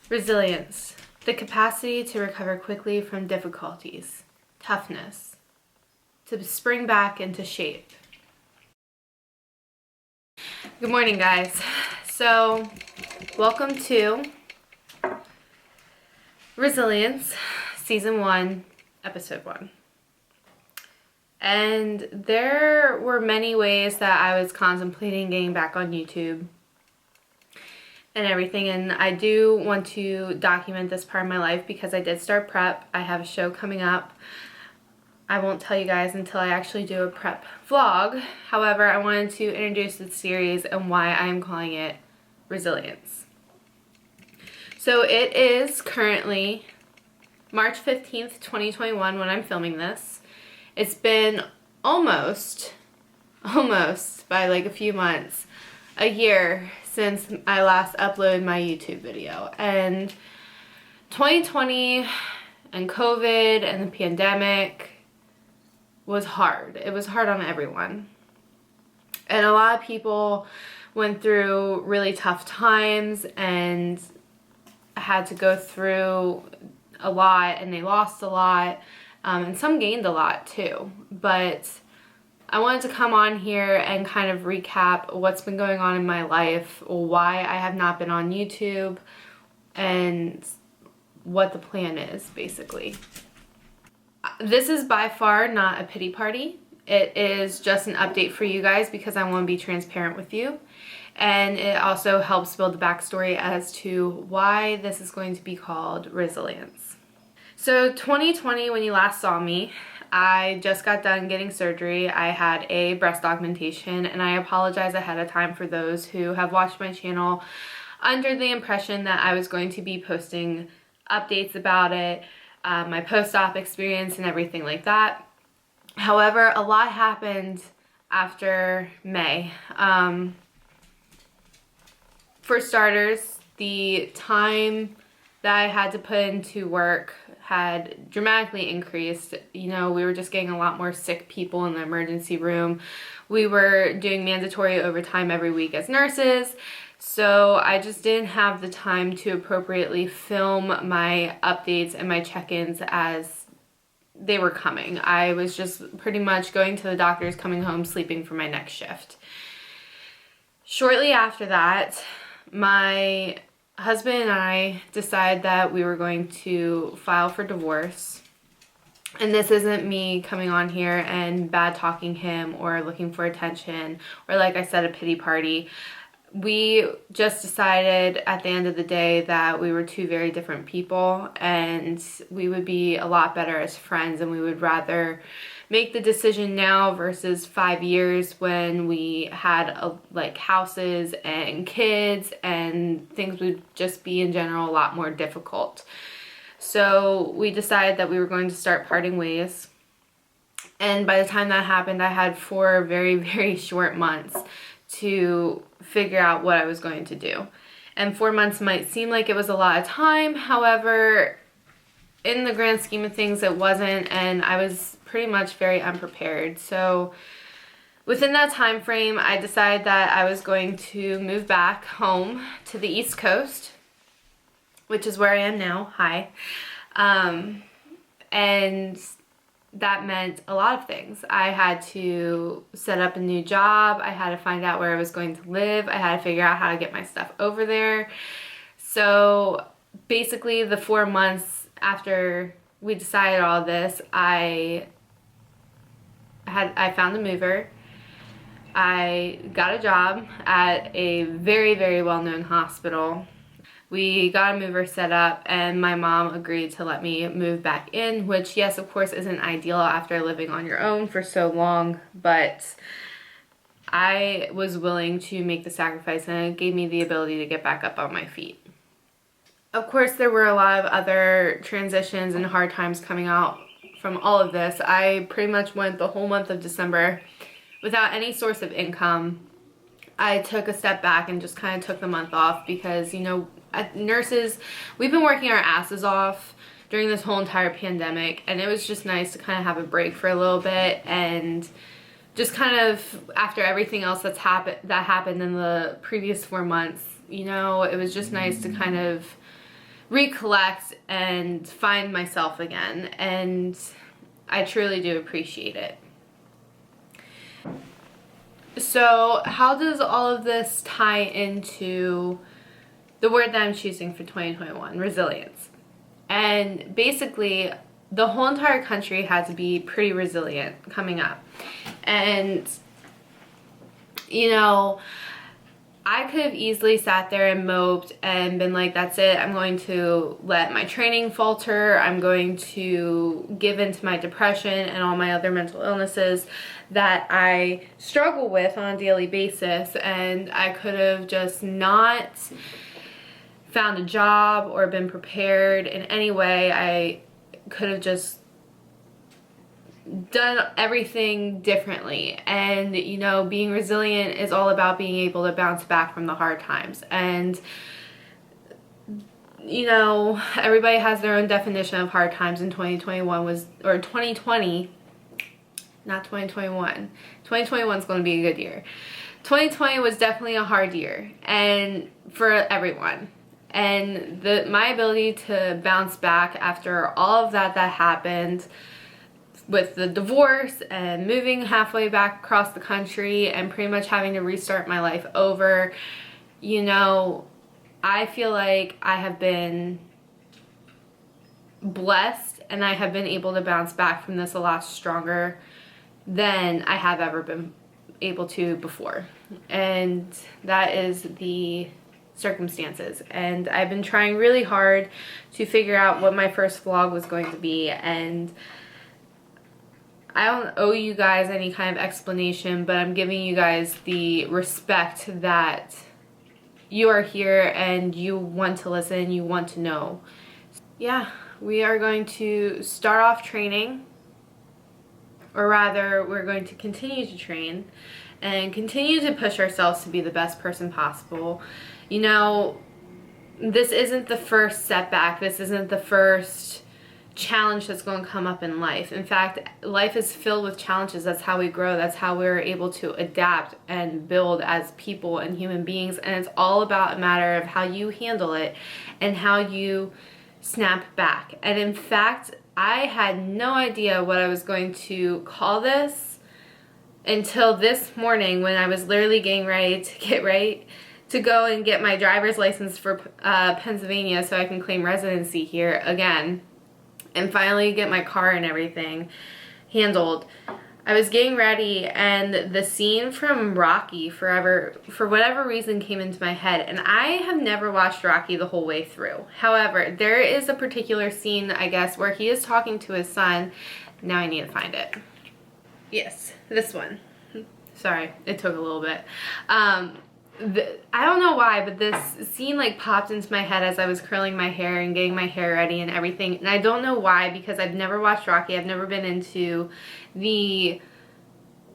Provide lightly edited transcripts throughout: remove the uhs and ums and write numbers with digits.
Resilience, the capacity to recover quickly from difficulties. Toughness, to spring back into shape. Good morning, guys. So, welcome to Resilience, Season 1, Episode 1. And there were many ways that I was contemplating getting back on YouTube and everything, and I do want to document this part of my life because I did start prep. I have a show coming up. I won't tell you guys until I actually do a prep vlog. However, I wanted to introduce this series and why I am calling it Resilience. So it is currently March 15th, 2021 when I'm filming this. It's been almost by like a few months, a year since I last uploaded my YouTube video. And 2020 and COVID and the pandemic was hard. It was hard on everyone. And a lot of people went through really tough times and had to go through a lot, and they lost a lot, and some gained a lot too. But I wanted to come on here and kind of recap what's been going on in my life, why I have not been on YouTube, and what the plan is, basically. This is by far not a pity party. It is just an update for you guys because I want to be transparent with you. And it also helps build the backstory as to why this is going to be called Resilience. So 2020, when you last saw me, I just got done getting surgery. I had a breast augmentation, and I apologize ahead of time for those who have watched my channel under the impression that I was going to be posting updates about it, my post-op experience and everything like that. However, a lot happened after May. For starters, the time that I had to put into work had dramatically increased. You know, we were just getting a lot more sick people in the emergency room. We were doing mandatory overtime every week as nurses, so I just didn't have the time to appropriately film my updates and my check-ins as they were coming. I was just pretty much going to the doctors, coming home, sleeping for my next shift. Shortly after that, my husband and I decided that we were going to file for divorce. And this isn't me coming on here and bad talking him or looking for attention or, like I said, a pity party. We just decided at the end of the day that we were two very different people and we would be a lot better as friends, and we would rather make the decision now versus 5 years when we had like houses and kids, and things would just be in general a lot more difficult. So we decided that we were going to start parting ways. And by the time that happened, I had 4 very, very short months to figure out what I was going to do. And 4 months might seem like it was a lot of time. However, in the grand scheme of things, it wasn't, and I was pretty much very unprepared. So within that time frame, I decided that I was going to move back home to the East Coast, which is where I am now. Hi. And that meant a lot of things. I had to set up a new job. I had to find out where I was going to live. I had to figure out how to get my stuff over there. So basically, the 4 months after we decided all this, I found a mover. I got a job at a very, very well-known hospital. We got a mover set up, and my mom agreed to let me move back in, which, yes, of course, isn't ideal after living on your own for so long, but I was willing to make the sacrifice, and it gave me the ability to get back up on my feet. Of course, there were a lot of other transitions and hard times coming out from all of this. I pretty much went the whole month of December without any source of income. I took a step back and just kind of took the month off because, you know, nurses, we've been working our asses off during this whole entire pandemic, and it was just nice to kind of have a break for a little bit and just kind of, after everything else that happened in the previous 4 months, you know, it was just nice to kind of recollect and find myself again, and I truly do appreciate it. So how does all of this tie into the word that I'm choosing for 2021? Resilience. And basically, the whole entire country had to be pretty resilient coming up. And, you know, I could have easily sat there and moped and been like, that's it, I'm going to let my training falter, I'm going to give into my depression and all my other mental illnesses that I struggle with on a daily basis, and I could have just not found a job or been prepared in any way. I could have just done everything differently. And, you know, being resilient is all about being able to bounce back from the hard times. And, you know, everybody has their own definition of hard times, and 2020, not 2021. 2021 is going to be a good year. 2020 was definitely a hard year, and for everyone. And my ability to bounce back after all of that happened, with the divorce and moving halfway back across the country and pretty much having to restart my life over, you know, I feel like I have been blessed, and I have been able to bounce back from this a lot stronger than I have ever been able to before. And that is the circumstances. And I've been trying really hard to figure out what my first vlog was going to be, and I don't owe you guys any kind of explanation, but I'm giving you guys the respect that you are here and you want to listen, you want to know. Yeah, we are going to start off training, or rather, we're going to continue to train and continue to push ourselves to be the best person possible. You know, this isn't the first setback, this isn't the first challenge that's going to come up in life. In fact, life is filled with challenges. That's how we grow. That's how we're able to adapt and build as people and human beings. And it's all about a matter of how you handle it and how you snap back. And in fact, I had no idea what I was going to call this until this morning, when I was literally getting ready to go and get my driver's license for Pennsylvania so I can claim residency here again, and finally get my car and everything handled. I was getting ready, and the scene from Rocky for whatever reason came into my head, and I have never watched Rocky the whole way through. However, there is a particular scene, I guess, where he is talking to his son. Now I need to find it. Yes, this one. Sorry, it took a little bit. I don't know why, but this scene like popped into my head as I was curling my hair and getting my hair ready and everything. And I don't know why, because I've never watched Rocky. I've never been into the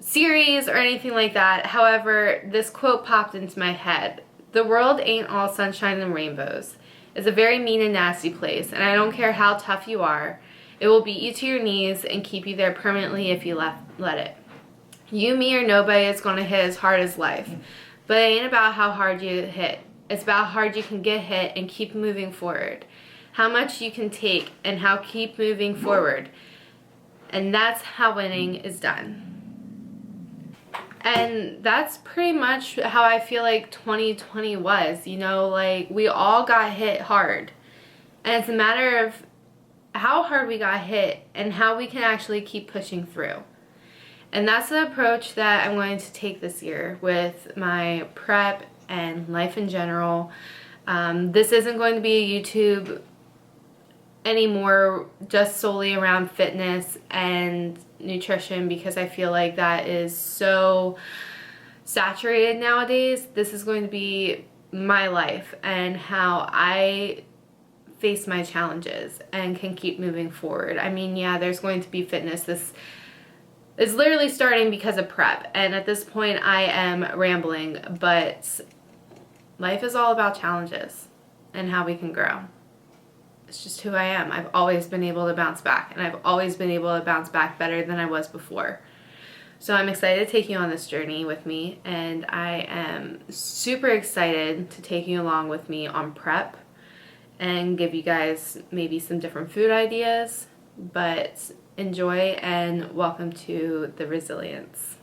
series or anything like that. However, this quote popped into my head. "The world ain't all sunshine and rainbows. It's a very mean and nasty place, and I don't care how tough you are. It will beat you to your knees and keep you there permanently if you let it. You, me, or nobody is going to hit as hard as life. But it ain't about how hard you hit. It's about how hard you can get hit and keep moving forward. How much you can take and how keep moving forward. And that's how winning is done." And that's pretty much how I feel like 2020 was. You know, like, we all got hit hard. And it's a matter of how hard we got hit and how we can actually keep pushing through. And that's the approach that I'm going to take this year with my prep and life in general. This isn't going to be a YouTube anymore just solely around fitness and nutrition, because I feel like that is so saturated nowadays. This is going to be my life and how I face my challenges and can keep moving forward. I mean, yeah, there's going to be fitness. This is literally starting because of prep, and at this point I am rambling, but life is all about challenges and how we can grow. It's just who I am. I've always been able to bounce back, and I've always been able to bounce back better than I was before. So I'm excited to take you on this journey with me, and I am super excited to take you along with me on prep and give you guys maybe some different food ideas. But enjoy and welcome to the resilience.